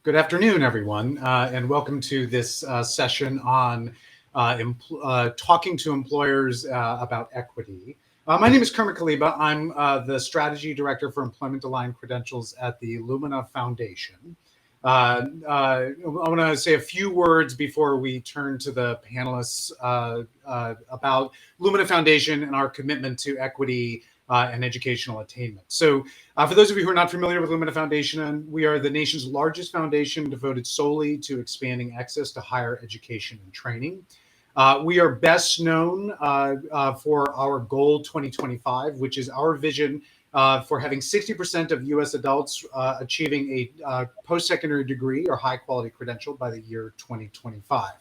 Good afternoon, everyone, and welcome to this session on talking to employers about equity. My name is Kermit Kaleba. I'm the Strategy Director for Employment Aligned Credentials at the Lumina Foundation. I want to say a few words before we turn to the panelists about Lumina Foundation and our commitment to equity and educational attainment. So for those of you who are not familiar with Lumina Foundation, we are the nation's largest foundation devoted solely to expanding access to higher education and training. We are best known for our goal 2025, which is our vision for having 60% of U.S. adults achieving a post-secondary degree or high-quality credential by the year 2025.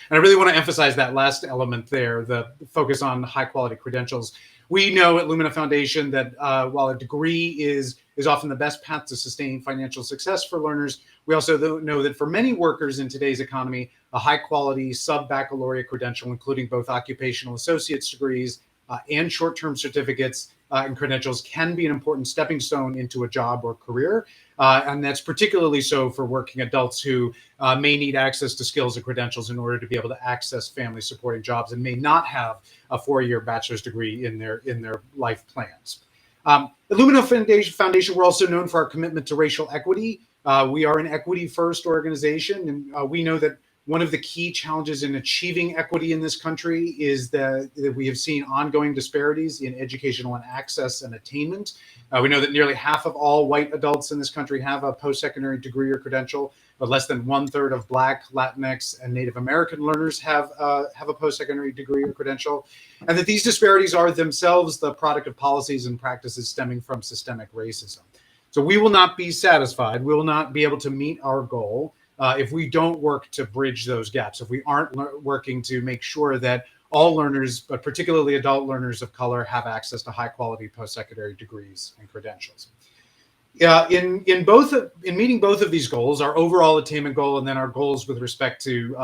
And I really want to emphasize that last element there, the focus on high-quality credentials. We know at Lumina Foundation that while a degree is often the best path to sustain financial success for learners, we also know that for many workers in today's economy, a high-quality sub-baccalaureate credential, including both occupational associate's degrees and short-term certificates and credentials, can be an important stepping stone into a job or career. And that's particularly so for working adults who may need access to skills and credentials in order to be able to access family supporting jobs and may not have a four-year bachelor's degree in their life plans. At Lumina Foundation, we're also known for our commitment to racial equity. We are an equity-first organization, and we know that one of the key challenges in achieving equity in this country is that we have seen ongoing disparities in educational and access and attainment. We know that nearly half of all white adults in this country have a post-secondary degree or credential, but less than 1/3 of Black, Latinx, and Native American learners have a post-secondary degree or credential, and that these disparities are themselves the product of policies and practices stemming from systemic racism. So we will not be satisfied. We will not be able to meet our goal if we don't work to bridge those gaps, if we aren't working to make sure that all learners, but particularly adult learners of color, have access to high-quality post-secondary degrees and credentials. In meeting both of these goals, our overall attainment goal and then our goals with respect to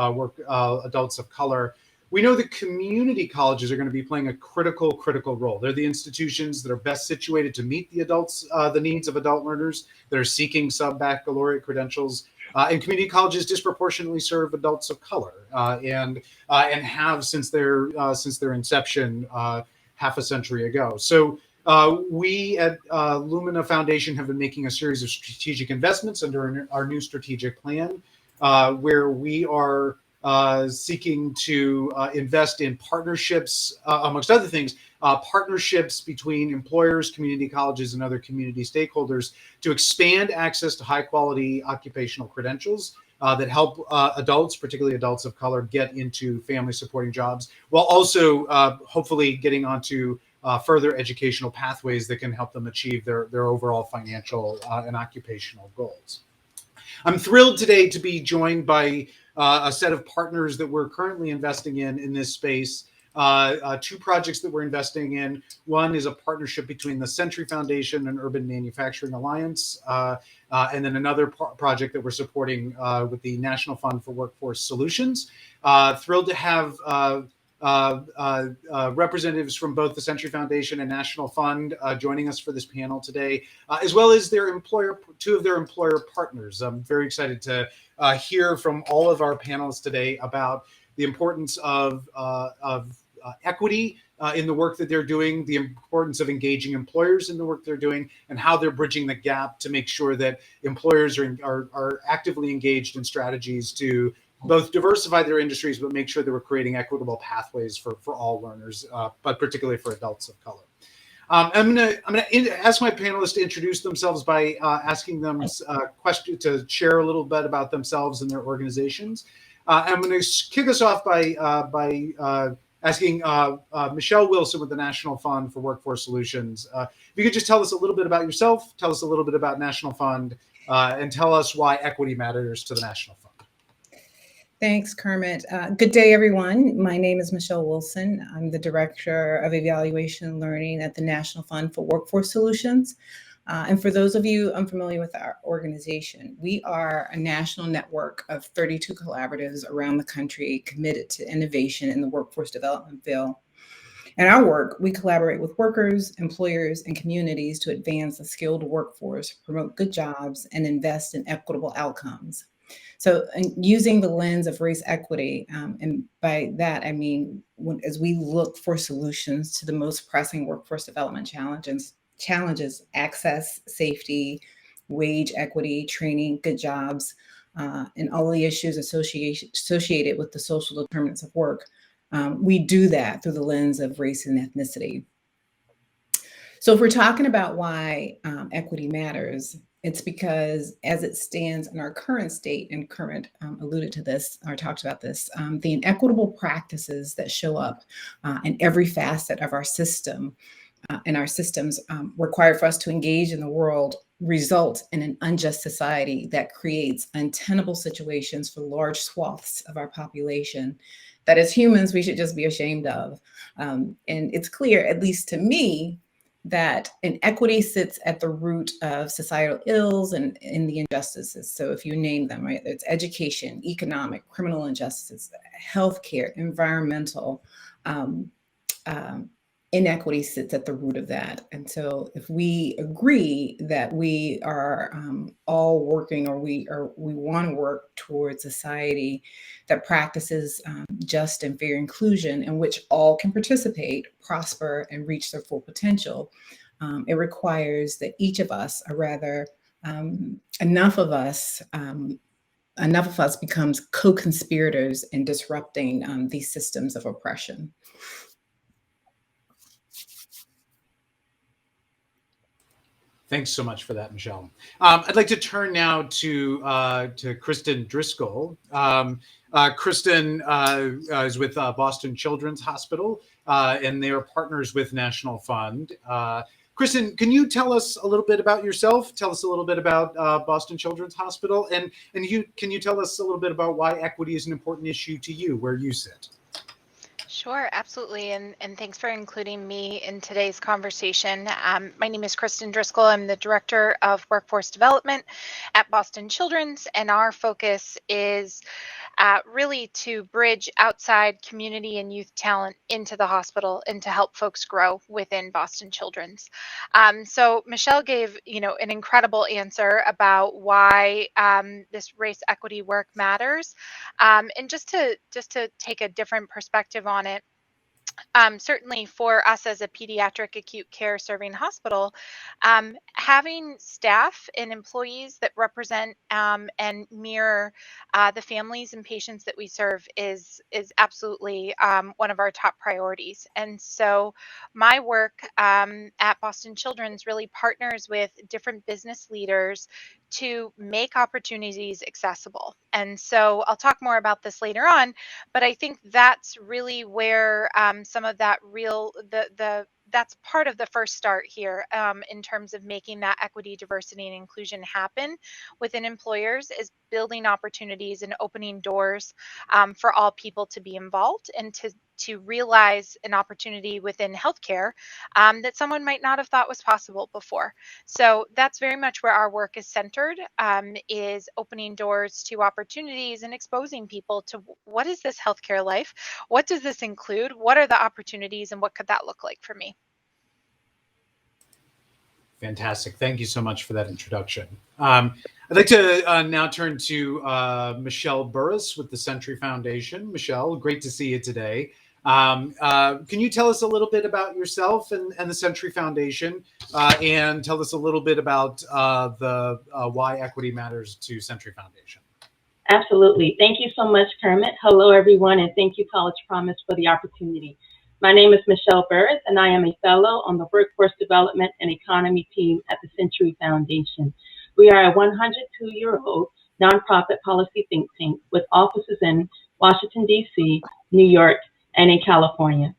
adults of color, we know that community colleges are going to be playing a critical role. They're the institutions that are best situated to meet the needs of adult learners that are seeking sub-baccalaureate credentials. And community colleges disproportionately serve adults of color and have since their inception half a century ago. So we at Lumina Foundation have been making a series of strategic investments under our new strategic plan, where we are seeking to invest in partnerships, amongst other things, partnerships between employers, community colleges, and other community stakeholders to expand access to high-quality occupational credentials that help adults, particularly adults of color, get into family-supporting jobs, while also hopefully getting onto further educational pathways that can help them achieve their overall financial and occupational goals. I'm thrilled today to be joined by a set of partners that we're currently investing in this space. Two projects that we're investing in. One is a partnership between the Century Foundation and Urban Manufacturing Alliance, and then another project that we're supporting with the National Fund for Workforce Solutions. Thrilled to have representatives from both the Century Foundation and National Fund joining us for this panel today, as well as two of their employer partners. I'm very excited to hear from all of our panelists today about the importance of equity in the work that they're doing, the importance of engaging employers in the work they're doing, and how they're bridging the gap to make sure that employers are actively engaged in strategies to both diversify their industries, but make sure that we're creating equitable pathways for all learners, but particularly for adults of color. I'm gonna ask my panelists to introduce themselves by asking them to share a little bit about themselves and their organizations. I'm going to kick us off by asking Michelle Wilson with the National Fund for Workforce Solutions. If you could just tell us a little bit about yourself, tell us a little bit about National Fund, and tell us why equity matters to the National Fund. Thanks, Kermit. Good day, everyone. My name is Michelle Wilson. I'm the Director of Evaluation and Learning at the National Fund for Workforce Solutions. And for those of you unfamiliar with our organization, we are a national network of 32 collaboratives around the country committed to innovation in the workforce development field. In our work, we collaborate with workers, employers, and communities to advance a skilled workforce, promote good jobs, and invest in equitable outcomes. So, using the lens of race equity, and by that I mean as we look for solutions to the most pressing workforce development challenges: access, safety, wage equity, training, good jobs, and all the issues associated with the social determinants of work. We do that through the lens of race and ethnicity. So if we're talking about why equity matters, it's because as it stands in our current state, and Kermit alluded to this or talked about this, the inequitable practices that show up in every facet of our system and our systems required for us to engage in the world result in an unjust society that creates untenable situations for large swaths of our population that as humans we should just be ashamed of. And it's clear, at least to me, that inequity sits at the root of societal ills and in the injustices. So if you name them, right, it's education, economic, criminal injustices, healthcare, environmental, inequity sits at the root of that. And so if we agree that we are all working, or we want to work towards society that practices just and fair inclusion in which all can participate, prosper, and reach their full potential, it requires that each of us, or rather enough of us becomes co-conspirators in disrupting these systems of oppression. Thanks so much for that, Michelle. I'd like to turn now to Kristin Driscoll. Kristin is with Boston Children's Hospital, and they are partners with National Fund. Kristin, can you tell us a little bit about yourself? Tell us a little bit about Boston Children's Hospital, and can you tell us a little bit about why equity is an important issue to you, where you sit? Sure, absolutely. And thanks for including me in today's conversation. My name is Kristin Driscoll. I'm the Director of Workforce Development at Boston Children's, and our focus is really to bridge outside community and youth talent into the hospital and to help folks grow within Boston Children's. So Michelle gave, an incredible answer about why this race equity work matters. And just to take a different perspective on it, certainly for us as a pediatric acute care serving hospital, having staff and employees that represent and mirror the families and patients that we serve is absolutely one of our top priorities. And so my work at Boston Children's really partners with different business leaders to make opportunities accessible. And so I'll talk more about this later on, but I think that's really where some of that that's part of the first start here in terms of making that equity, diversity, and inclusion happen within employers, is building opportunities and opening doors for all people to be involved and to realize an opportunity within healthcare that someone might not have thought was possible before. So that's very much where our work is centered, is opening doors to opportunities and exposing people to what is this healthcare life? What does this include? What are the opportunities, and what could that look like for me? Fantastic. Thank you so much for that introduction. I'd like to now turn to Michelle Burris with the Century Foundation. Michelle, great to see you today. Can you tell us a little bit about yourself and the Century Foundation, and tell us a little bit about why equity matters to Century Foundation? Absolutely. Thank you so much, Kermit. Hello, everyone, and thank you, College Promise, for the opportunity. My name is Michelle Burris, and I am a fellow on the Workforce Development and Economy team at the Century Foundation. We are a 102-year-old nonprofit policy think tank with offices in Washington, D.C., New York, and in California.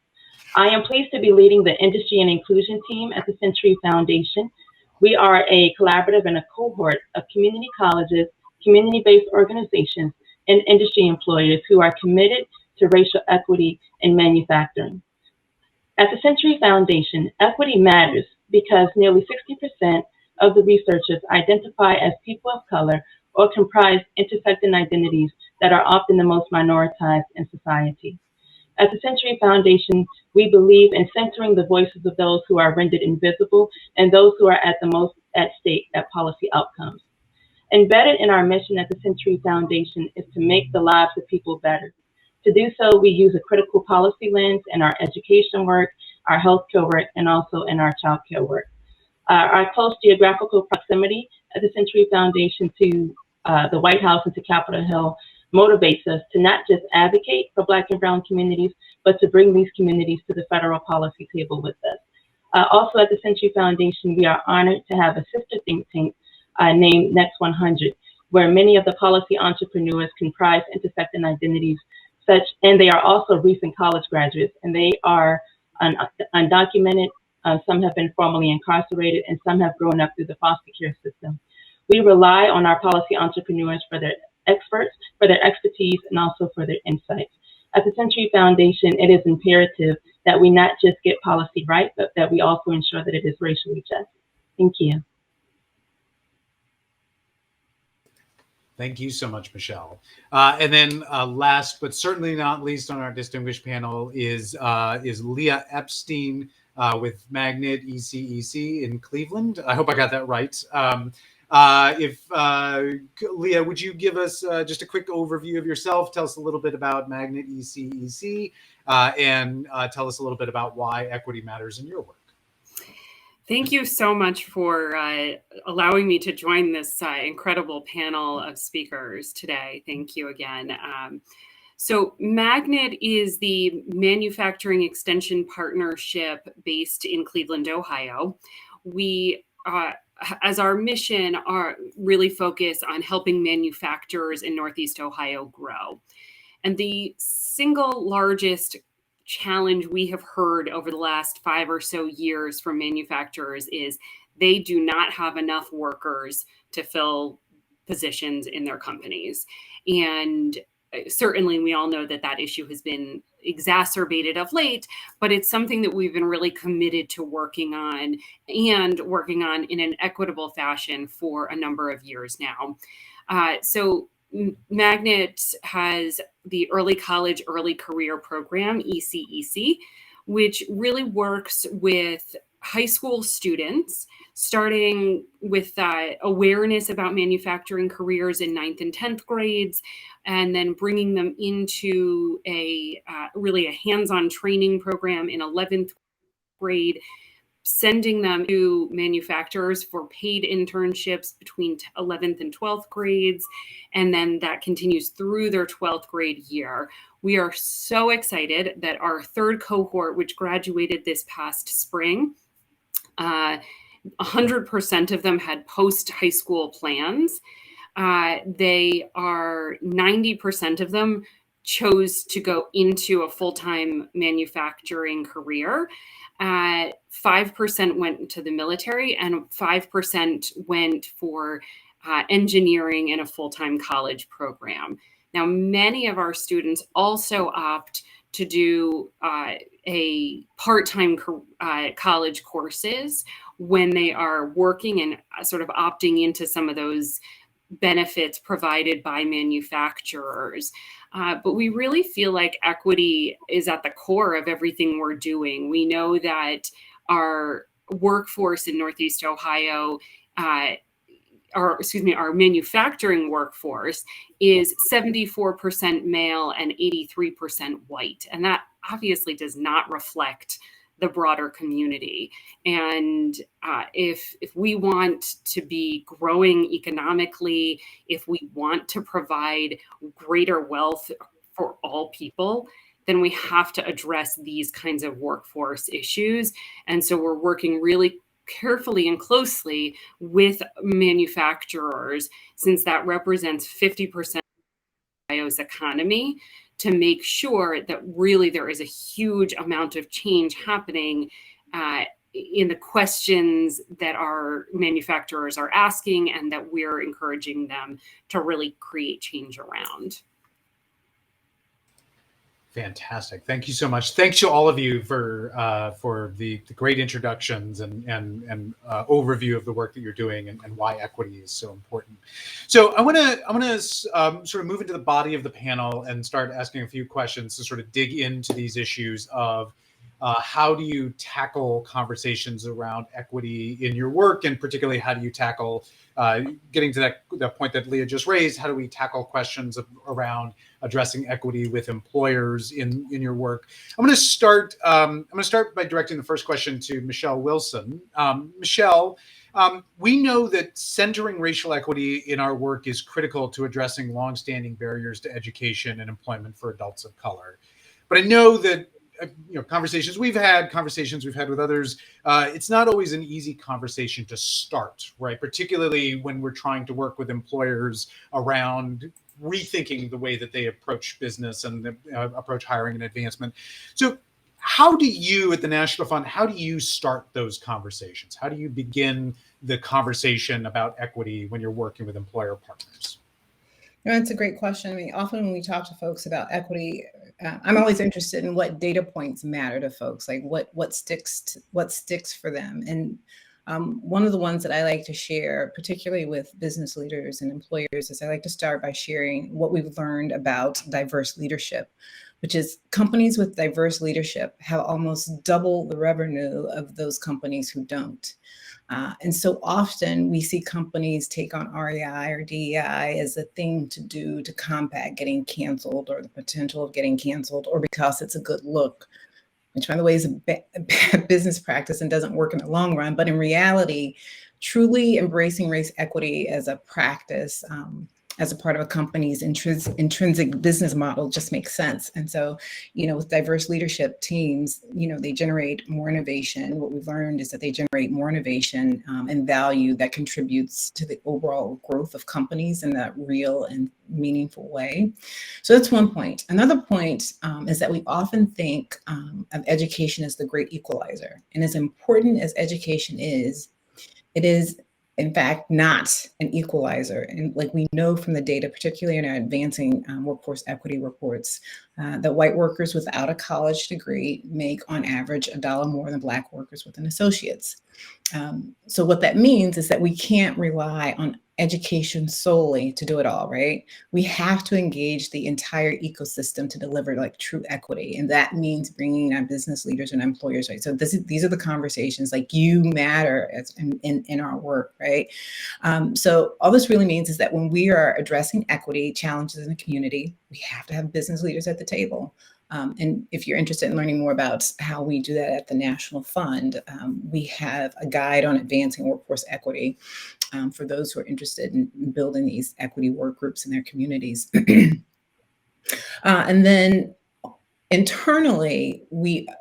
I am pleased to be leading the Industry and Inclusion team at the Century Foundation. We are a collaborative and a cohort of community colleges, community-based organizations, and industry employers who are committed to racial equity in manufacturing. At the Century Foundation, equity matters because nearly 60% of the researchers identify as people of color or comprise intersecting identities that are often the most minoritized in society. At the Century Foundation, we believe in centering the voices of those who are rendered invisible and those who are at the most at stake at policy outcomes. Embedded in our mission at the Century Foundation is to make the lives of people better. To do so, we use a critical policy lens in our education work, our healthcare work, and also in our childcare work. Our close geographical proximity at the Century Foundation to the White House and to Capitol Hill motivates us to not just advocate for Black and Brown communities, but to bring these communities to the federal policy table with us. Also at the Century Foundation, we are honored to have a sister think tank named Next 100, where many of the policy entrepreneurs comprise intersecting identities, and they are also recent college graduates, and they are undocumented. Some have been formerly incarcerated, and some have grown up through the foster care system. We rely on our policy entrepreneurs for their expertise, and also for their insights. At the Century Foundation, it is imperative that we not just get policy right, but that we also ensure that it is racially just. Thank you. Thank you so much, Michelle. And then last but certainly not least on our distinguished panel is Leah Epstein with Magnet ECEC in Cleveland. I hope I got that right. Leah, would you give us just a quick overview of yourself? Tell us a little bit about Magnet ECEC and tell us a little bit about why equity matters in your work. Thank you so much for allowing me to join this incredible panel of speakers today. Thank you again. So Magnet is the manufacturing extension partnership based in Cleveland, Ohio. We, as our mission, are really focused on helping manufacturers in Northeast Ohio grow. And the single largest challenge we have heard over the last 5 or so years from manufacturers is they do not have enough workers to fill positions in their companies. And certainly we all know that that issue has been exacerbated of late, but it's something that we've been really committed to working on in an equitable fashion for a number of years now. So Magnet has the Early College, Early Career Program, ECEC, which really works with high school students, starting with awareness about manufacturing careers in 9th and 10th grades, and then bringing them into really a hands-on training program in 11th grade, sending them to manufacturers for paid internships between 11th and 12th grades, and then that continues through their 12th grade year. We are so excited that our third cohort, which graduated this past spring, 100% of them had post-high school plans. 90% of them chose to go into a full-time manufacturing career. 5% went to the military, and 5% went for engineering in a full-time college program. Now, many of our students also opt to do a part-time college courses when they are working and sort of opting into some of those benefits provided by manufacturers. But we really feel like equity is at the core of everything we're doing. We know that our workforce in Northeast Ohio, our manufacturing workforce is 74% male and 83% white. And that obviously does not reflect the broader community. And if we want to be growing economically, if we want to provide greater wealth for all people, then we have to address these kinds of workforce issues. And so we're working really carefully and closely with manufacturers, since that represents 50% of Ohio's economy, to make sure that really there is a huge amount of change happening in the questions that our manufacturers are asking, and that we're encouraging them to really create change around. Fantastic. Thank you so much. Thanks to all of you for the great introductions and overview of the work that you're doing and why equity is so important. So I want to sort of move into the body of the panel and start asking a few questions to sort of dig into these issues of how do you tackle conversations around equity in your work, and particularly how do you tackle getting to that point that Leah just raised? How do we tackle questions around addressing equity with employers in your work? I'm going to start by directing the first question to Michelle Wilson. Michelle, we know that centering racial equity in our work is critical to addressing longstanding barriers to education and employment for adults of color. But I know that conversations we've had with others, it's not always an easy conversation to start, right? Particularly when we're trying to work with employers around rethinking the way that they approach business and approach hiring and advancement. So how do you at the National Fund, how do you start those conversations? How do you begin the conversation about equity when you're working with employer partners? That's a great question. I mean, often when we talk to folks about equity, I'm always interested in what data points matter to folks, like what sticks for them. And one of the ones that I like to share, particularly with business leaders and employers, is I like to start by sharing what we've learned about diverse leadership, which is companies with diverse leadership have almost double the revenue of those companies who don't. And so often we see companies take on REI or DEI as a thing to do to combat getting canceled or the potential of getting canceled, or because it's a good look, which by the way is a bad business practice and doesn't work in the long run. But in reality, truly embracing race equity as a practice, as a part of a company's intrinsic business model just makes sense. And so, with diverse leadership teams, they generate more innovation. What we've learned is that they generate more innovation and value that contributes to the overall growth of companies in that real and meaningful way. So that's one point. Another point is that we often think of education as the great equalizer. And as important as education is, it is in fact not an equalizer. And like we know from the data, particularly in our advancing workforce equity reports, that white workers without a college degree make on average $1 more than Black workers with an associate's. So what that means is that we can't rely on education solely to do it all, right? We have to engage the entire ecosystem to deliver like true equity. And that means bringing our business leaders and employers, right? So these are the conversations, like you matter in our work, right? So all this really means is that when we are addressing equity challenges in the community, we have to have business leaders at the table. And if you're interested in learning more about how we do that at the National Fund, we have a guide on advancing workforce equity for those who are interested in building these equity work groups in their communities. And then internally,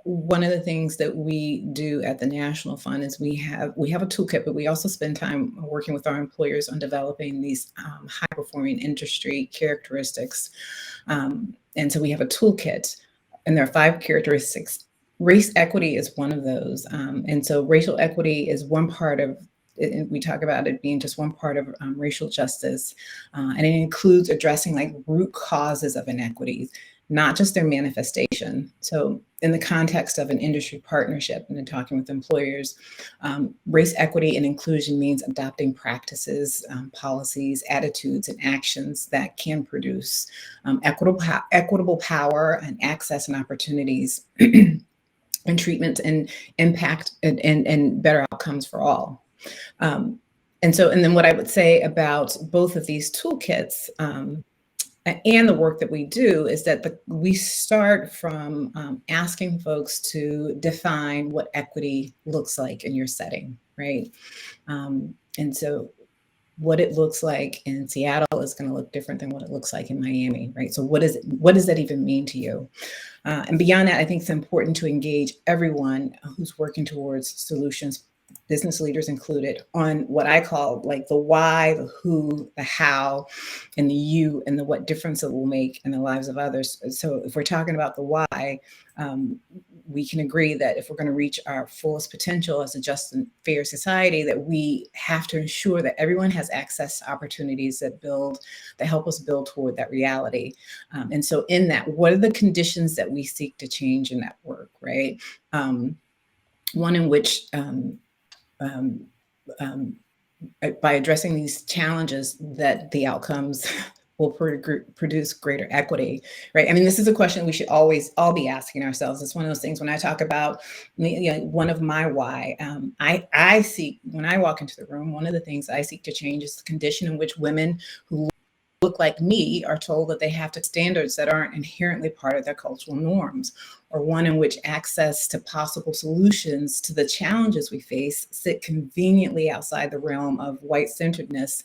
one of the things that we do at the National Fund is we have a toolkit, but we also spend time working with our employers on developing these high-performing industry characteristics. And so we have a toolkit, and there are 5 characteristics. Race equity is one of those. And so racial equity is one part of, we talk about it being just one part of racial justice. And it includes addressing like root causes of inequities, not just their manifestation. So in the context of an industry partnership and in talking with employers, race equity and inclusion means adopting practices, policies, attitudes, and actions that can produce equitable power and access and opportunities and treatment and impact and better outcomes for all. And then what I would say about both of these toolkits and the work that we do is that we start from asking folks to define what equity looks like in your setting, right? And so what it looks like in Seattle is going to look different than what it looks like in Miami, right? So what does that even mean to you? And beyond that, I think it's important to engage everyone who's working towards solutions, business leaders included, on what I call like the why, the who, the how, and the you, and the what difference it will make in the lives of others. So if we're talking about the why, we can agree that if we're going to reach our fullest potential as a just and fair society, that we have to ensure that everyone has access to opportunities that help us build toward that reality. And so in that, what are the conditions that we seek to change in that work, right? One in which by addressing these challenges, that the outcomes will produce greater equity, right? I mean, this is a question we should always all be asking ourselves. It's one of those things when I talk about, one of my why, I seek, when I walk into the room, one of the things I seek to change is the condition in which women who look like me are told that they have to standards that aren't inherently part of their cultural norms, or one in which access to possible solutions to the challenges we face sit conveniently outside the realm of white-centeredness,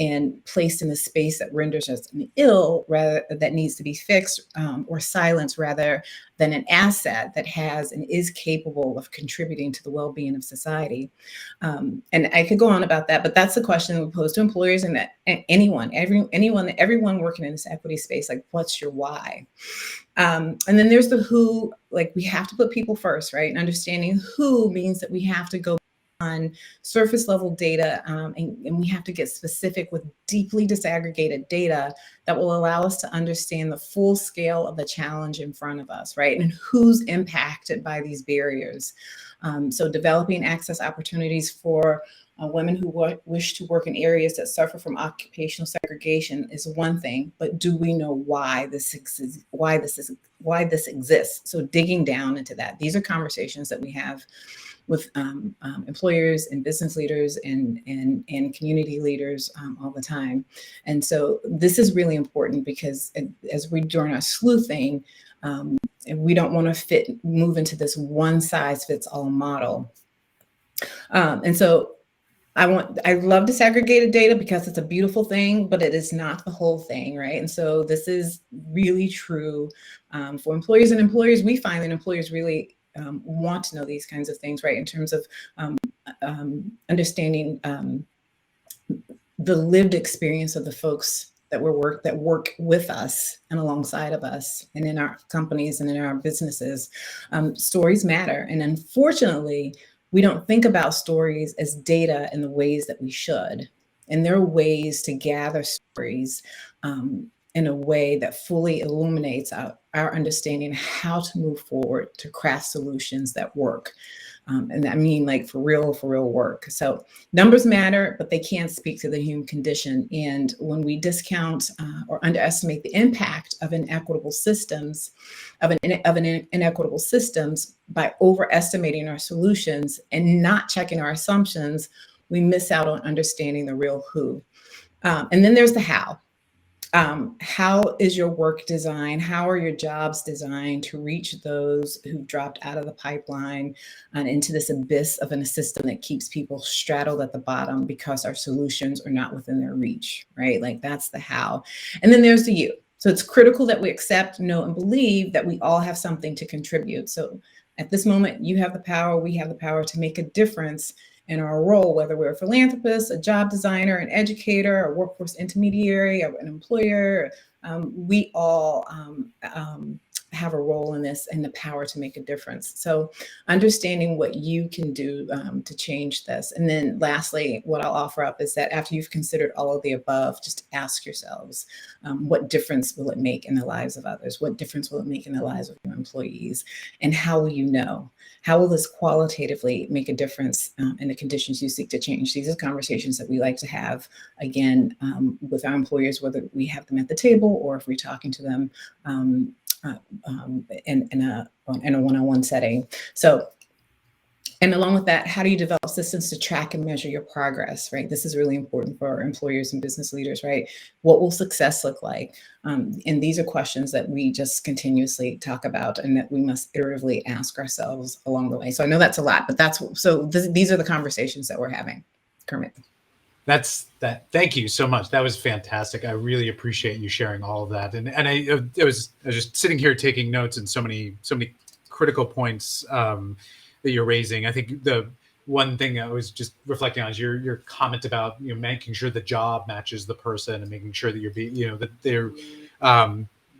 and placed in a space that renders us an ill rather that needs to be fixed, or silenced rather than an asset that has and is capable of contributing to the well-being of society. And I could go on about that, but that's the question that we pose to employers and everyone working in this equity space. Like, what's your why? And then there's the who. Like, we have to put people first, right? And understanding who means that we have to go on surface level data, and we have to get specific with deeply disaggregated data that will allow us to understand the full scale of the challenge in front of us, right? And who's impacted by these barriers. So developing access opportunities for women who wish to work in areas that suffer from occupational segregation is one thing, but do we know why this exists? So digging down into that, these are conversations that we have with employers and business leaders and community leaders all the time. And so this is really important because as we during our sleuthing, and we don't want to move into this one size fits all model. And so I love disaggregated data because it's a beautiful thing, but it is not the whole thing, right? And so this is really true for employers and employers. We find that employers really want to know these kinds of things, right? In terms of understanding the lived experience of the folks that work with us and alongside of us and in our companies and in our businesses. Stories matter. And unfortunately, we don't think about stories as data in the ways that we should. And there are ways to gather stories in a way that fully illuminates our understanding how to move forward to craft solutions that work. And I mean, like for real work. So numbers matter, but they can't speak to the human condition. And when we discount or underestimate the impact of inequitable systems, inequitable systems by overestimating our solutions and not checking our assumptions, we miss out on understanding the real who. And then there's the how. How is your work designed? How are your jobs designed to reach those who dropped out of the pipeline and into this abyss of a system that keeps people straddled at the bottom because our solutions are not within their reach, right? Like that's the how. And then there's the you. So it's critical that we accept, know, and believe that we all have something to contribute. So at this moment, you have the power, we have the power to make a difference in our role, whether we're a philanthropist, a job designer, an educator, a workforce intermediary, an employer. We all have a role in this and the power to make a difference. So understanding what you can do to change this. And then lastly, what I'll offer up is that after you've considered all of the above, just ask yourselves, what difference will it make in the lives of others? What difference will it make in the lives of your employees? And how will you know? How will this qualitatively make a difference in the conditions you seek to change? These are conversations that we like to have, again, with our employers, whether we have them at the table or if we're talking to them in a one-on-one setting. So, and along with that, how do you develop systems to track and measure your progress, right? This is really important for our employers and business leaders, right? What will success look like? And these are questions that we just continuously talk about and that we must iteratively ask ourselves along the way. So I know that's a lot, but these are the conversations that we're having. Kermit. Thank you so much. That was fantastic. I really appreciate you sharing all of that. And I was just sitting here taking notes and so many critical points that you're raising. I think the one thing I was just reflecting on is your comment about making sure the job matches the person and making sure that that they're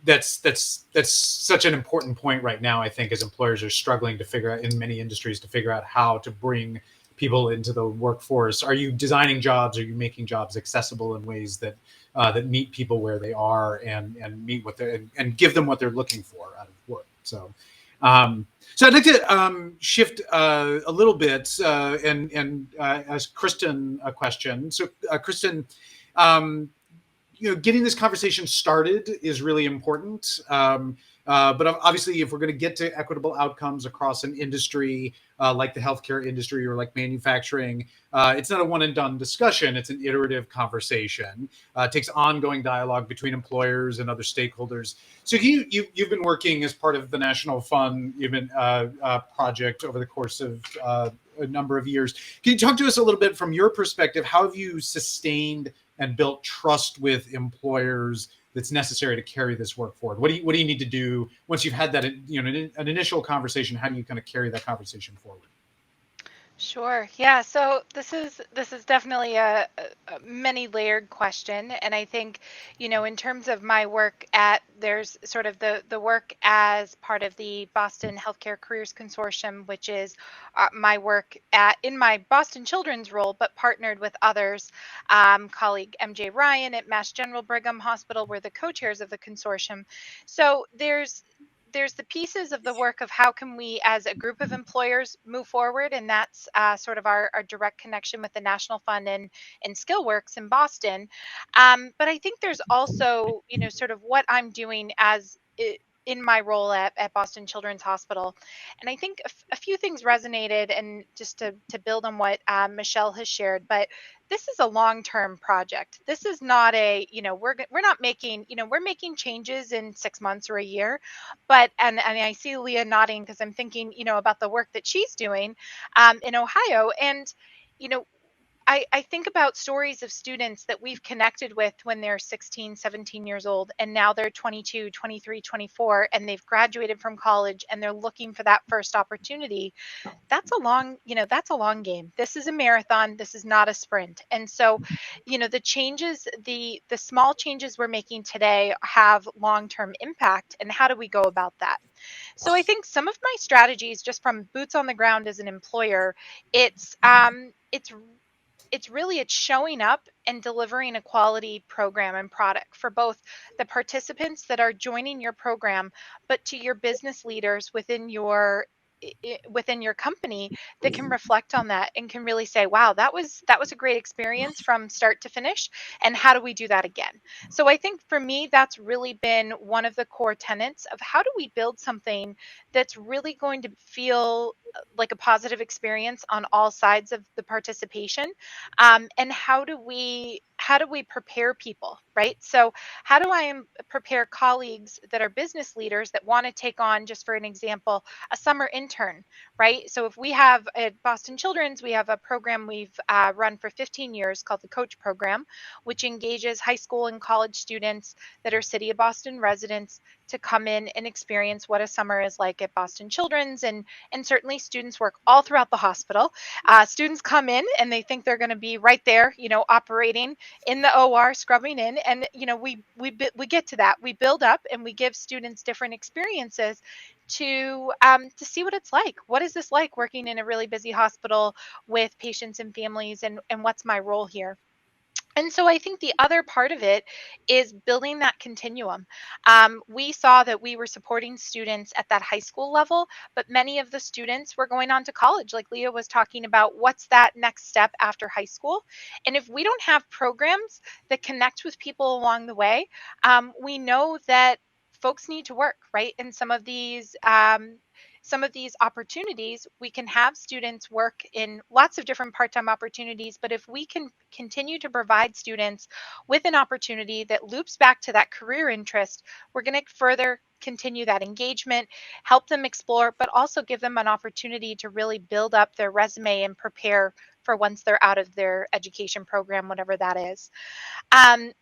that's such an important point right now, I think, as employers are struggling to figure out, in many industries, to figure out how to bring people into the workforce. Are you designing jobs? Are you making jobs accessible in ways that that meet people where they are and meet what they and give them what they're looking for out of work? So, so I'd like to shift a little bit and ask Kristin a question. So, Kristin, getting this conversation started is really important. But obviously, if we're going to get to equitable outcomes across an industry like the healthcare industry or like manufacturing, it's not a one and done discussion. It's an iterative conversation. It takes ongoing dialogue between employers and other stakeholders. So you've been working as part of the National Fund project over the course of a number of years. Can you talk to us a little bit from your perspective? How have you sustained and built trust with employers that's necessary to carry this work forward? What do you need to do once you've had that, an initial conversation? How do you kind of carry that conversation forward? Sure. Yeah. So this is definitely a many layered question, and I think, in terms of my work there's sort of the work as part of the Boston Healthcare Careers Consortium, which is my work in my Boston Children's role, but partnered with others. Colleague MJ Ryan at Mass General Brigham Hospital, we're the co-chairs of the consortium. So there's the pieces of the work of how can we as a group of employers move forward, and that's sort of our direct connection with the National Fund and SkillWorks in Boston. But I think there's also, sort of what I'm doing in my role at Boston Children's Hospital. And I think a few things resonated, and just to build on what Michelle has shared, but this is a long-term project. This is not we're not making, we're making changes in 6 months or a year, but, and I see Leah nodding because I'm thinking, about the work that she's doing in Ohio. And, you know, I think about stories of students that we've connected with when they're 16, 17 years old, and now they're 22, 23, 24, and they've graduated from college and they're looking for that first opportunity. That's a long game. This is a marathon. This is not a sprint. And so, the changes, the small changes we're making today have long-term impact. And how do we go about that? So I think some of my strategies, just from boots on the ground as an employer, it's showing up and delivering a quality program and product for both the participants that are joining your program, but to your business leaders within your company that can reflect on that and can really say, wow, that was a great experience from start to finish, and how do we do that again? So I think for me, that's really been one of the core tenets of how do we build something that's really going to feel like a positive experience on all sides of the participation. And how do we prepare people, right? So how do I prepare colleagues that are business leaders that want to take on, just for an example, a summer intern, right? So if we have at Boston Children's, we have a program we've run for 15 years called the Coach Program, which engages high school and college students that are City of Boston residents to come in and experience what a summer is like at Boston Children's. And certainly students work all throughout the hospital. Students come in and they think they're going to be right there, operating in the OR, scrubbing in, and we get to that. We build up and we give students different experiences to see what it's like. What is this like working in a really busy hospital with patients and families, and what's my role here? And so I think the other part of it is building that continuum. We saw that we were supporting students at that high school level, but many of the students were going on to college, like Leah was talking about. What's that next step after high school? And if we don't have programs that connect with people along the way, we know that folks need to work, right? And some of these opportunities, we can have students work in lots of different part-time opportunities, but if we can continue to provide students with an opportunity that loops back to that career interest, we're going to further continue that engagement, help them explore, but also give them an opportunity to really build up their resume and prepare for once they're out of their education program, whatever that is.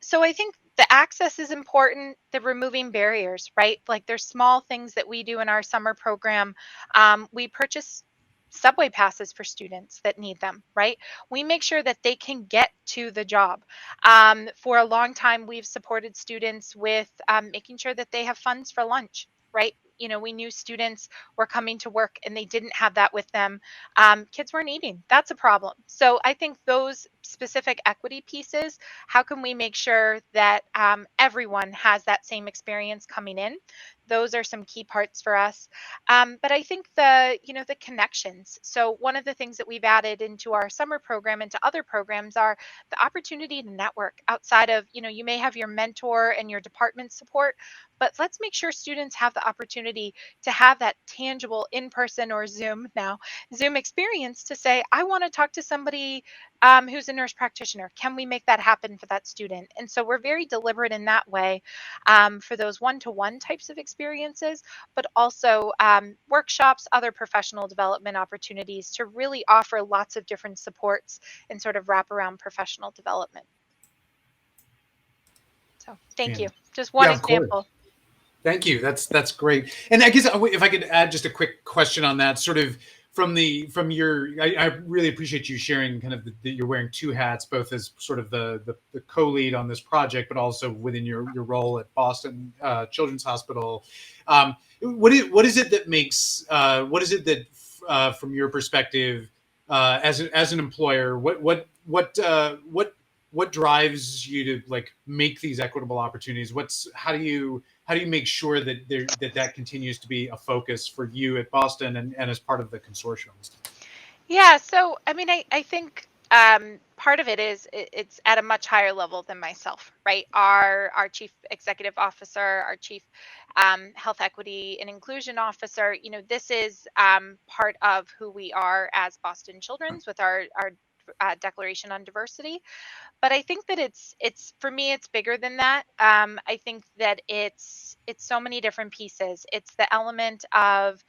So I think the access is important, the removing barriers, right? Like there's small things that we do in our summer program. We purchase subway passes for students that need them, right? We make sure that they can get to the job. For a long time, we've supported students with making sure that they have funds for lunch, right? You know, we knew students were coming to work and they didn't have that with them. Kids weren't eating. That's a problem. So I think those specific equity pieces, how can we make sure that everyone has that same experience coming in? Those are some key parts for us. But I think the connections. So one of the things that we've added into our summer program and to other programs are the opportunity to network outside of, you may have your mentor and your department support, but let's make sure students have the opportunity to have that tangible in-person or Zoom experience to say, I want to talk to somebody who's a nurse practitioner. Can we make that happen for that student? And so we're very deliberate in that way for those one-to-one types of experiences, but also workshops, other professional development opportunities to really offer lots of different supports and sort of wrap around professional development. So thank you. Just one example. Thank you. That's great. And I guess if I could add just a quick question on that, sort of from your, I really appreciate you sharing kind of that you're wearing two hats, both as sort of the co-lead on this project, but also within your role at Boston Children's Hospital. What is it that makes from your perspective as an employer, what drives you to like make these equitable opportunities? How do you make sure that that continues to be a focus for you at Boston and as part of the consortium? Yeah, so I mean, I think part of it is it's at a much higher level than myself, right? Our chief executive officer, our chief health equity and inclusion officer, this is part of who we are as Boston Children's with our declaration on diversity. But I think that it's for me, it's bigger than that. I think that it's so many different pieces. It's the element of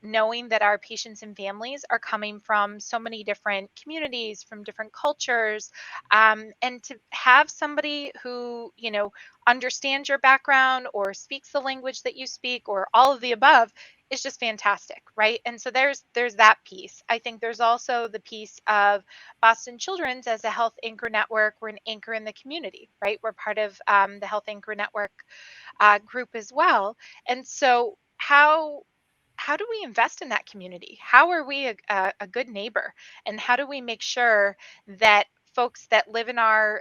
knowing that our patients and families are coming from so many different communities, from different cultures, and to have somebody who understands your background or speaks the language that you speak or all of the above is just fantastic, right? And so there's that piece. I think there's also the piece of Boston Children's as a health anchor network. We're an anchor in the community, right? We're part of the health anchor network group as well. And so how do we invest in that community? How are we a good neighbor? And how do we make sure that folks that live in our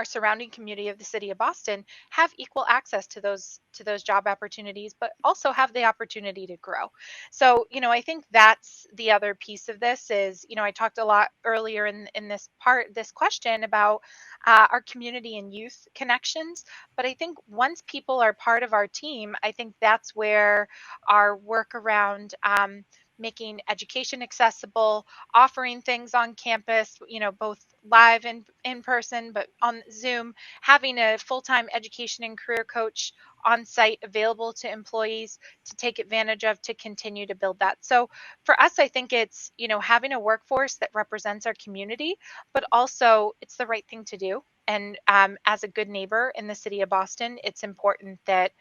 surrounding community of the city of Boston have equal access to those job opportunities, but also have the opportunity to grow? So, I think that's the other piece of this is, I talked a lot earlier in this question about our community and youth connections. But I think once people are part of our team, I think that's where our work around making education accessible, offering things on campus, both live and in person, but on Zoom, having a full-time education and career coach on site available to employees to take advantage of to continue to build that. So for us, I think it's, having a workforce that represents our community, but also it's the right thing to do. And as a good neighbor in the city of Boston, it's important that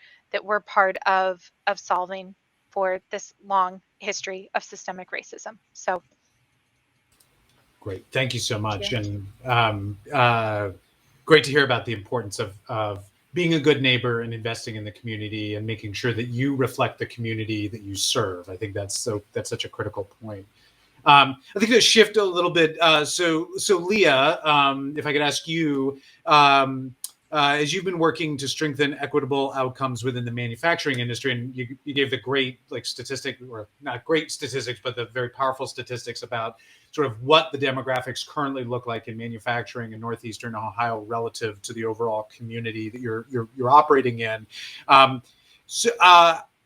we're part of solving for this long history of systemic racism. So great. Thank you so much. And great to hear about the importance of being a good neighbor and investing in the community and making sure that you reflect the community that you serve. I think that's such a critical point. I think to shift a little bit. So Leah, if I could ask you, as you've been working to strengthen equitable outcomes within the manufacturing industry, and you gave the great statistic, or not great statistics, but the very powerful statistics about sort of what the demographics currently look like in manufacturing in Northeastern Ohio relative to the overall community that you're operating in. Are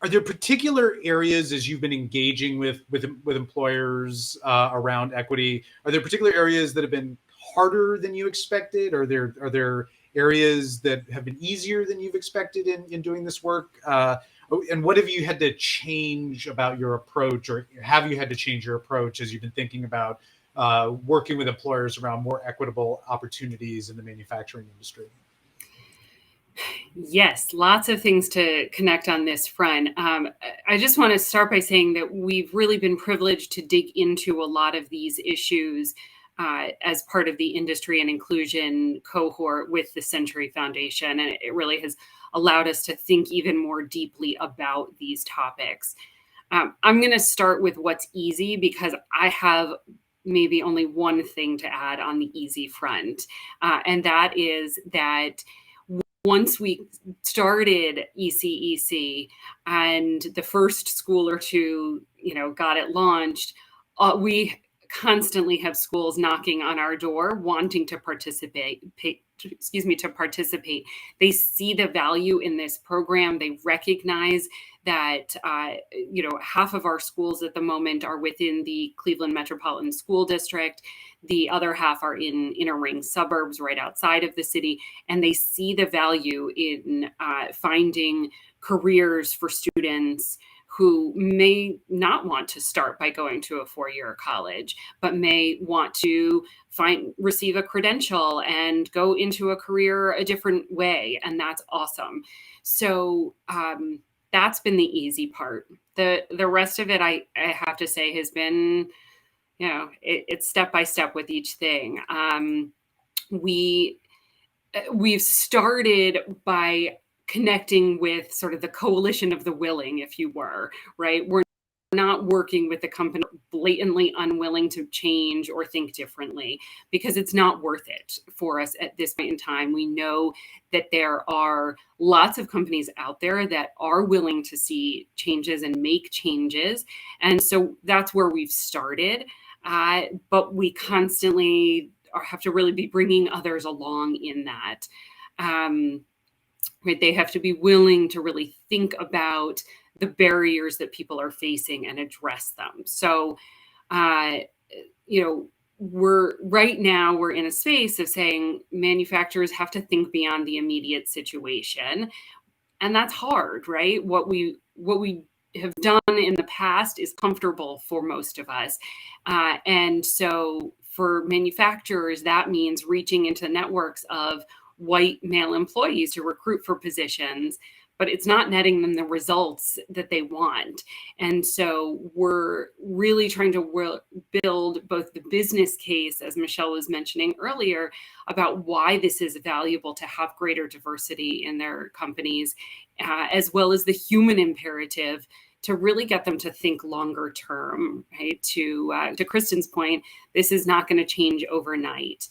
there particular areas, as you've been engaging with employers around equity, are there particular areas that have been harder than you expected? Are there areas that have been easier than you've expected in doing this work? And what have you had to change about your approach, or have you had to change your approach as you've been thinking about working with employers around more equitable opportunities in the manufacturing industry? Yes, lots of things to connect on this front. I just want to start by saying that we've really been privileged to dig into a lot of these issues as part of the industry and inclusion cohort with the Century Foundation. And it really has allowed us to think even more deeply about these topics. I'm going to start with what's easy because I have maybe only one thing to add on the easy front. And that is that once we started ECEC and the first school or two, got it launched, we constantly have schools knocking on our door wanting to participate. They see the value in this program. They recognize that, half of our schools at the moment are within the Cleveland Metropolitan School District. The other half are in inner ring suburbs right outside of the city. And they see the value in finding careers for students who may not want to start by going to a four-year college, but may want to receive a credential and go into a career a different way. And that's awesome. So that's been the easy part. The rest of it, I have to say, has been, it's step by step with each thing. We've started by connecting with sort of the coalition of the willing, if you were, right? We're not working with the company blatantly unwilling to change or think differently because it's not worth it for us at this point in time. We know that there are lots of companies out there that are willing to see changes and make changes. And so that's where we've started. But we constantly have to really be bringing others along in that. Right? They have to be willing to really think about the barriers that people are facing and address them. So, we're in a space of saying manufacturers have to think beyond the immediate situation. And that's hard, right? What we have done in the past is comfortable for most of us. And so for manufacturers, that means reaching into networks of white male employees to recruit for positions, but it's not netting them the results that they want. And so we're really trying to build both the business case, as Michelle was mentioning earlier, about why this is valuable to have greater diversity in their companies, as well as the human imperative to really get them to think longer term, right? To Kristin's point, this is not going to change overnight.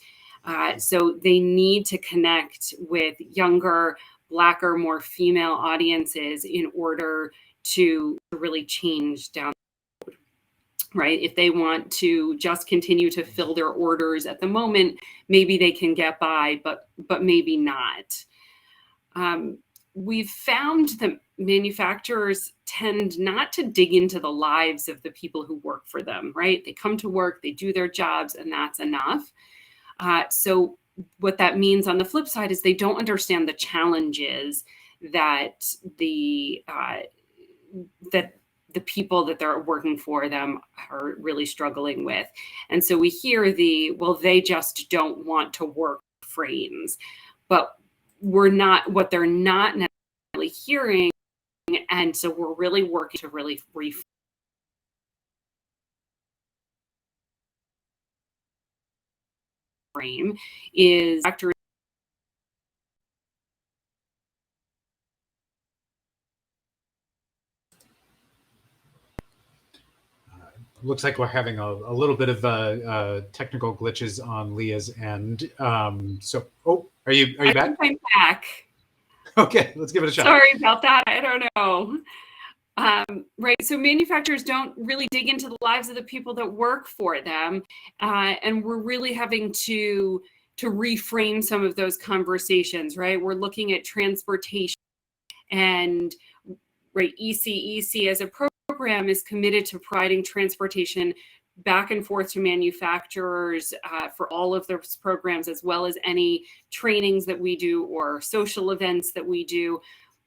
So they need to connect with younger, Blacker, more female audiences in order to really change down the road, right? If they want to just continue to fill their orders at the moment, maybe they can get by, but maybe not. We've found that manufacturers tend not to dig into the lives of the people who work for them, right? They come to work, they do their jobs, and that's enough. So what that means on the flip side is they don't understand the challenges that the people that they're working for them are really struggling with. And so we hear they just don't want to work frames, but what they're not necessarily hearing. And so we're really working to really frame is factory. Looks like we're having a little bit of technical glitches on Leah's end. Are you back? I think I'm back. Okay, let's give it a shot. Sorry about that. I don't know. Right. So manufacturers don't really dig into the lives of the people that work for them. And we're really having to reframe some of those conversations, right? We're looking at transportation and right. ECEC as a program is committed to providing transportation back and forth to manufacturers for all of those programs, as well as any trainings that we do or social events that we do.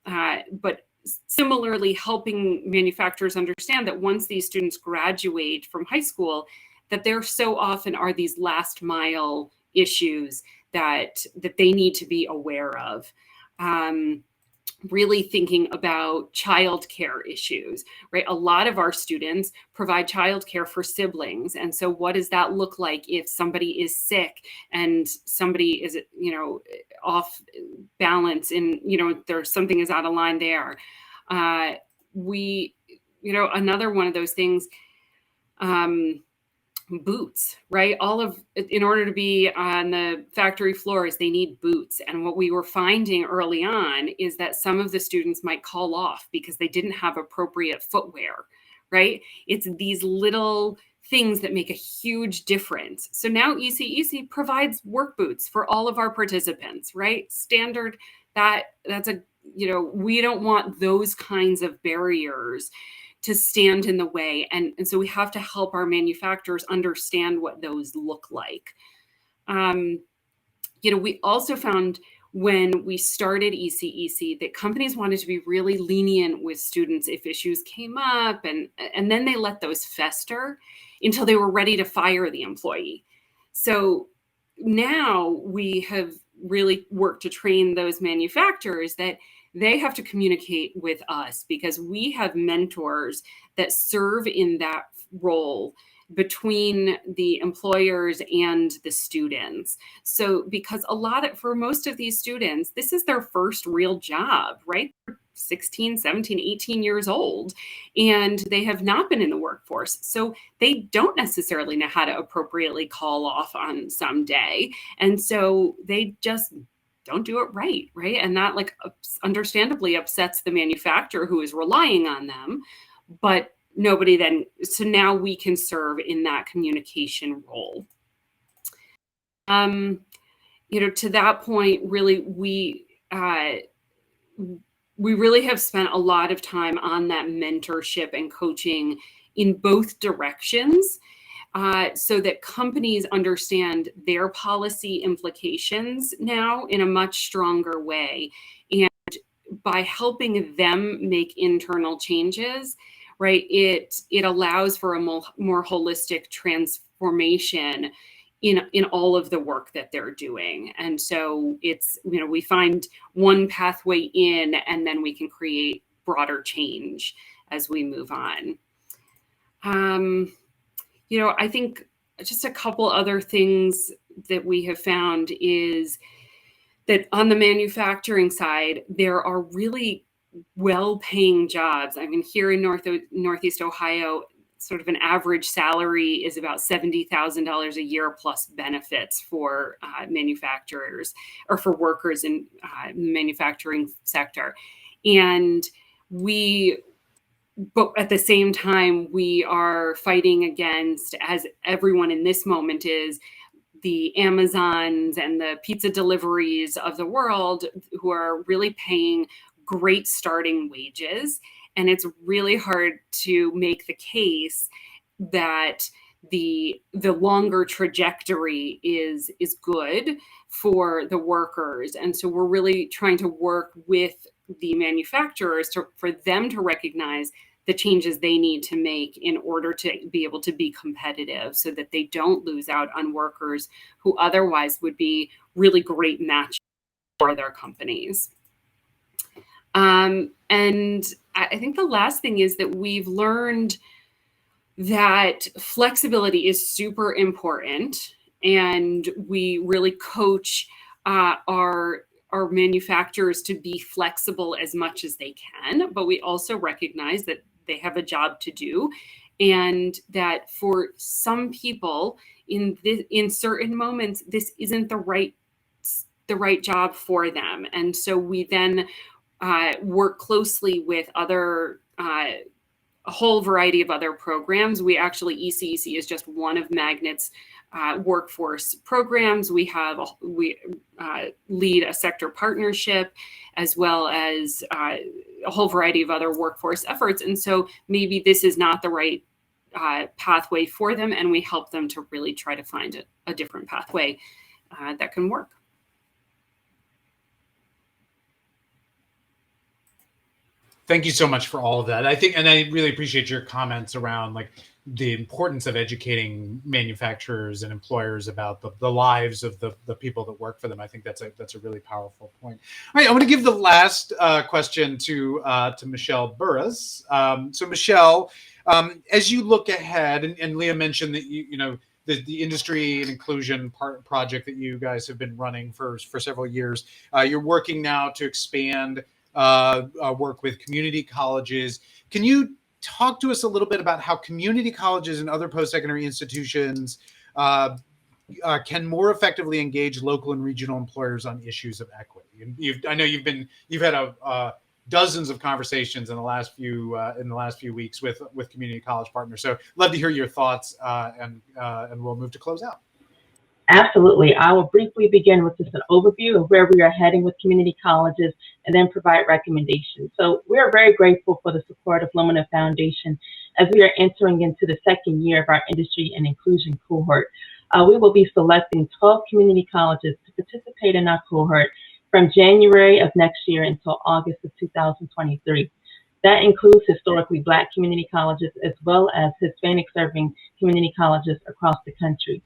But similarly, helping manufacturers understand that once these students graduate from high school, that there so often are these last mile issues that they need to be aware of. really thinking about childcare issues, right? A lot of our students provide childcare for siblings. And so what does that look like if somebody is sick and somebody is, off balance and, there's something is out of line there? Another one of those things, boots, right? In order to be on the factory floors, they need boots. And what we were finding early on is that some of the students might call off because they didn't have appropriate footwear, right? It's these little things that make a huge difference. So now ECEC provides work boots for all of our participants, right? Standard, we don't want those kinds of barriers to stand in the way. And so we have to help our manufacturers understand what those look like. We also found when we started ECEC that companies wanted to be really lenient with students if issues came up, and then they let those fester until they were ready to fire the employee. So now we have really worked to train those manufacturers that they have to communicate with us because we have mentors that serve in that role between the employers and the students. So because for most of these students, this is their first real job, right? 16, 17, 18 years old, and they have not been in the workforce. So they don't necessarily know how to appropriately call off on some day. And so they just don't do it right? And that understandably upsets the manufacturer who is relying on them, but nobody then, so now we can serve in that communication role. To that point, really, we really have spent a lot of time on that mentorship and coaching in both directions. So that companies understand their policy implications now in a much stronger way. And by helping them make internal changes, right, it allows for a more holistic transformation in all of the work that they're doing. And so it's, we find one pathway in, and then we can create broader change as we move on. I think just a couple other things that we have found is that on the manufacturing side, there are really well-paying jobs. I mean, here in Northeast Ohio, sort of an average salary is about $70,000 a year plus benefits for manufacturers or for workers in the manufacturing sector. But at the same time, we are fighting against, as everyone in this moment is, the Amazons and the pizza deliveries of the world who are really paying great starting wages. And it's really hard to make the case that the longer trajectory is good for the workers. And so we're really trying to work with the manufacturers for them to recognize the changes they need to make in order to be able to be competitive so that they don't lose out on workers who otherwise would be really great matches for their companies. And I think the last thing is that we've learned that flexibility is super important, and we really coach our manufacturers to be flexible as much as they can, but we also recognize that they have a job to do, and that for some people in certain moments, this isn't the right job for them. And so we then work closely with a whole variety of other programs. ECEC is just one of Magnet's workforce programs. We lead a sector partnership, as well as a whole variety of other workforce efforts. And so maybe this is not the right pathway for them, and we help them to really try to find a different pathway that can work. Thank you so much for all of that. I think, and I really appreciate your comments around the importance of educating manufacturers and employers about the lives of the people that work for them. I think that's a really powerful point. All right, I want to give the last question to Michelle Burris. So Michelle, as you look ahead, and Leah mentioned that the industry and inclusion project that you guys have been running for several years, you're working now to expand work with community colleges. Can you talk to us a little bit about how community colleges and other post-secondary institutions can more effectively engage local and regional employers on issues of equity? And I know you've had dozens of conversations in the last few weeks with community college partners. So love to hear your thoughts, and we'll move to close out. Absolutely. I will briefly begin with just an overview of where we are heading with community colleges and then provide recommendations. So we are very grateful for the support of Lumina Foundation as we are entering into the second year of our industry and inclusion cohort. We will be selecting 12 community colleges to participate in our cohort from January of next year until August of 2023. That includes historically Black community colleges as well as Hispanic serving community colleges across the country.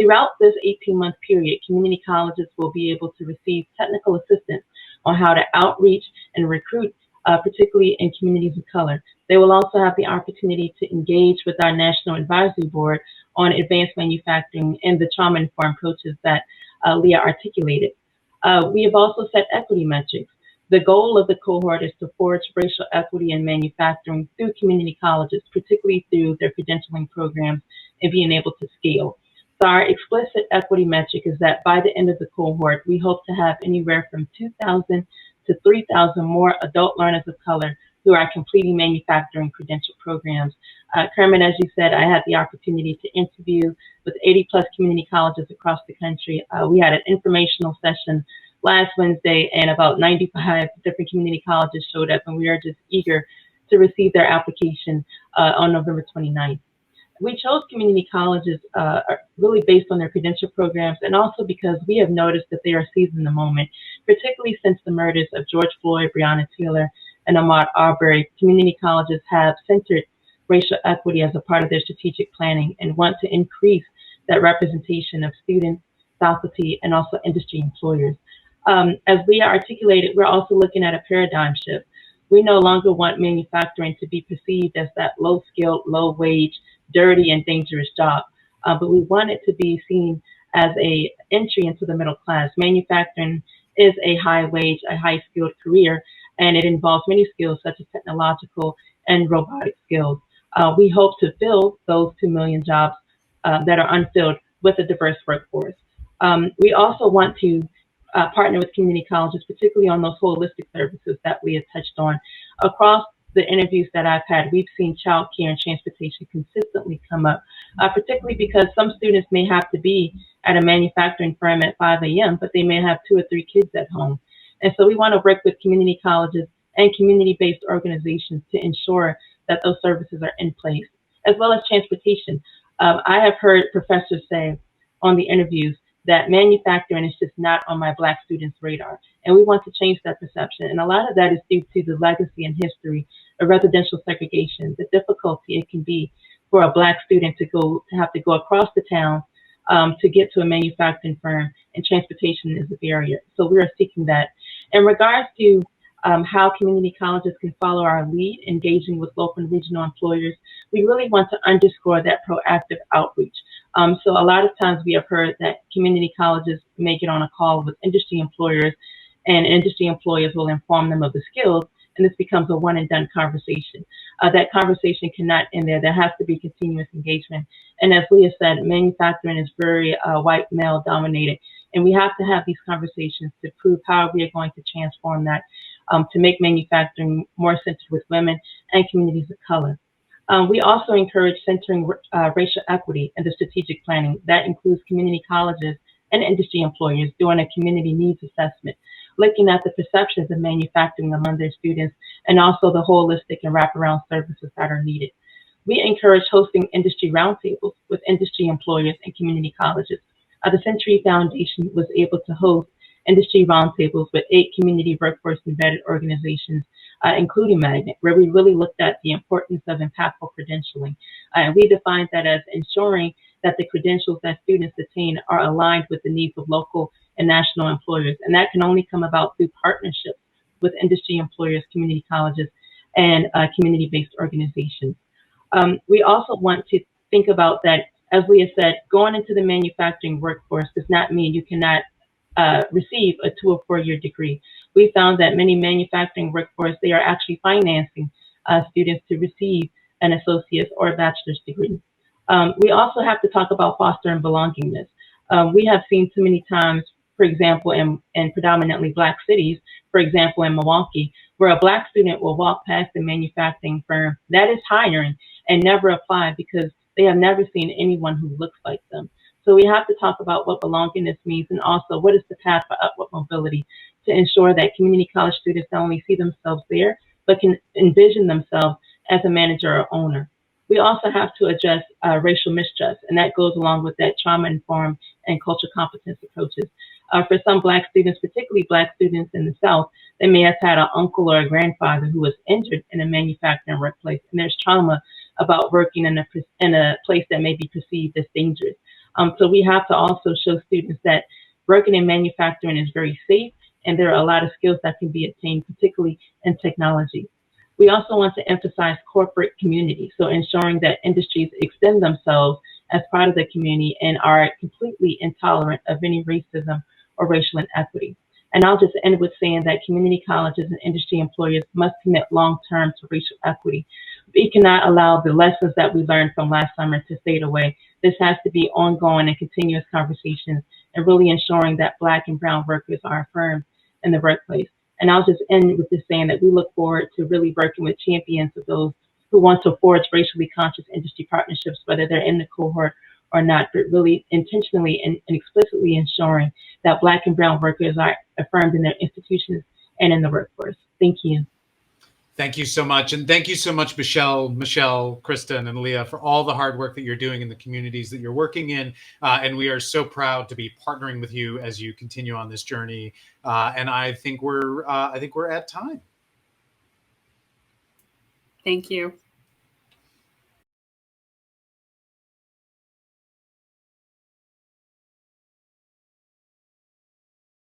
Throughout this 18-month period, community colleges will be able to receive technical assistance on how to outreach and recruit, particularly in communities of color. They will also have the opportunity to engage with our National Advisory Board on advanced manufacturing and the trauma-informed approaches that Leah articulated. We have also set equity metrics. The goal of the cohort is to forge racial equity in manufacturing through community colleges, particularly through their credentialing programs and being able to scale. So our explicit equity metric is that by the end of the cohort, we hope to have anywhere from 2,000 to 3,000 more adult learners of color who are completing manufacturing credential programs. Kermit, as you said, I had the opportunity to interview with 80 plus community colleges across the country. We had an informational session last Wednesday, and about 95 different community colleges showed up, and we are just eager to receive their application on November 29th. We chose community colleges really based on their credential programs, and also because we have noticed that they are seizing the moment, particularly since the murders of George Floyd, Breonna Taylor, and Ahmaud Arbery. Community colleges have centered racial equity as a part of their strategic planning and want to increase that representation of students, faculty, and also industry employers. As Leah articulated, we're also looking at a paradigm shift. We no longer want manufacturing to be perceived as that low-skilled, low-wage, dirty, and dangerous job, but we want it to be seen as an entry into the middle class. Manufacturing is a high-wage, a high-skilled career, and it involves many skills such as technological and robotic skills. We hope to fill those 2 million jobs that are unfilled with a diverse workforce. We also want to partner with community colleges, particularly on those holistic services that we have touched on. Across the interviews that I've had, we've seen childcare and transportation consistently come up, particularly because some students may have to be at a manufacturing firm at 5 a.m., but they may have 2 or 3 kids at home. And so we want to work with community colleges and community-based organizations to ensure that those services are in place, as well as transportation. I have heard professors say on the interviews that manufacturing is just not on my Black students' radar. And we want to change that perception. And a lot of that is due to the legacy and history of residential segregation, the difficulty it can be for a Black student to have to go across the town to get to a manufacturing firm, and transportation is a barrier. So we are seeking that. In regards to how community colleges can follow our lead, engaging with local and regional employers, we really want to underscore that proactive outreach. So a lot of times we have heard that community colleges may get on a call with industry employers, and industry employers will inform them of the skills, and this becomes a one and done conversation. That conversation cannot end there. There has to be continuous engagement. And as Leah said, manufacturing is very white male dominated, and we have to have these conversations to prove how we are going to transform that to make manufacturing more centered with women and communities of color. We also encourage centering racial equity in the strategic planning. That includes community colleges and industry employers doing a community needs assessment, looking at the perceptions of manufacturing among their students, and also the holistic and wraparound services that are needed. We encourage hosting industry roundtables with industry employers and community colleges. The Century Foundation was able to host industry roundtables with 8 community workforce embedded organizations including Magnet, where we really looked at the importance of impactful credentialing. And we defined that as ensuring that the credentials that students attain are aligned with the needs of local and national employers. And that can only come about through partnerships with industry employers, community colleges, and community-based organizations. We also want to think about that, as Leah said, going into the manufacturing workforce does not mean you cannot receive a 2 or 4 year degree. We found that many manufacturing workforce, they are actually financing students to receive an associate's or a bachelor's degree. We also have to talk about fostering belongingness. We have seen too many times, for example, in predominantly Black cities, for example, in Milwaukee, where a Black student will walk past a manufacturing firm that is hiring and never apply because they have never seen anyone who looks like them. So we have to talk about what belongingness means, and also what is the path for upward mobility to ensure that community college students not only see themselves there, but can envision themselves as a manager or owner. We also have to address racial mistrust, and that goes along with that trauma-informed and cultural competence approaches. For some Black students, particularly Black students in the South, they may have had an uncle or a grandfather who was injured in a manufacturing workplace, and there's trauma about working in a place that may be perceived as dangerous. So we have to also show students that working in manufacturing is very safe, and there are a lot of skills that can be attained, particularly in technology. We also want to emphasize corporate community, so ensuring that industries extend themselves as part of the community and are completely intolerant of any racism or racial inequity. And I'll just end with saying that community colleges and industry employers must commit long-term to racial equity. We cannot allow the lessons that we learned from last summer to fade away. This has to be ongoing and continuous conversations, and really ensuring that Black and brown workers are affirmed in the workplace. And I'll just end with this saying that we look forward to really working with champions of those who want to forge racially conscious industry partnerships, whether they're in the cohort or not, but really intentionally and explicitly ensuring that Black and brown workers are affirmed in their institutions and in the workforce. Thank you. Thank you so much. And thank you so much, Michelle, Kristin, and Leah, for all the hard work that you're doing in the communities that you're working in. And we are so proud to be partnering with you as you continue on this journey. And I think we're at time. Thank you.